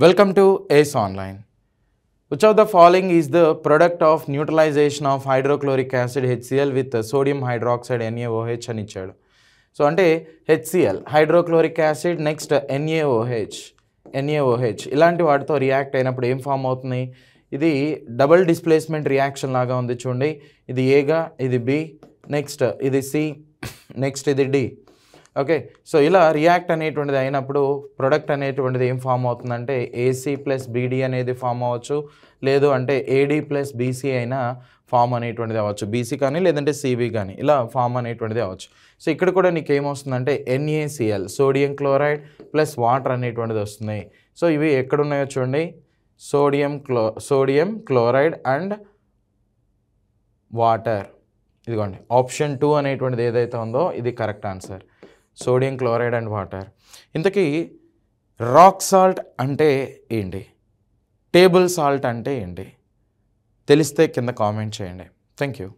Welcome to ACE Online. Which of the following is the product of neutralization of hydrochloric acid HCl with sodium hydroxide NaOH అని ఇచ్చాడు. So అంటే HCl hydrochloric acid next NaOH ఇలాంటి వాటితో react అయినప్పుడు ఏం form అవుతుంది? ఇది double displacement reaction లాగా ఉంది చూడండి. ఇది ఏగా, ఇది బి, నెక్స్ట్ ఇది సి, నెక్స్ట్ ఇది డి. ఓకే, సో ఇలా రియాక్ట్ అనేటువంటిది అయినప్పుడు ప్రొడక్ట్ అనేటువంటిది ఏం ఫామ్ అవుతుందంటే ఏసీ ప్లస్ బీడీ అనేది ఫామ్ అవ్వచ్చు, లేదు అంటే ఏడీ ప్లస్ బీసీ అయినా ఫామ్ అనేటువంటిది అవ్వచ్చు, బీసీ కానీ లేదంటే సిబి కానీ ఇలా ఫామ్ అనేటువంటిది అవ్వచ్చు. సో ఇక్కడ కూడా నీకు ఏమొస్తుందంటే NaCl sodium chloride plus water అనేటువంటిది వస్తుంది. సో ఇవి ఎక్కడున్నాయో చూడండి, సోడియం క్లోరైడ్ అండ్ వాటర్. ఇదిగోండి ఆప్షన్ 2 అనేటువంటిది ఏదైతే ఉందో ఇది correct answer, sodium chloride and water. ఇంతకీ రాక్ సాల్ట్ అంటే ఏంటి, టేబుల్ సాల్ట్ అంటే ఏంటి తెలిస్తే కింద కామెంట్ చేయండి. Thank you.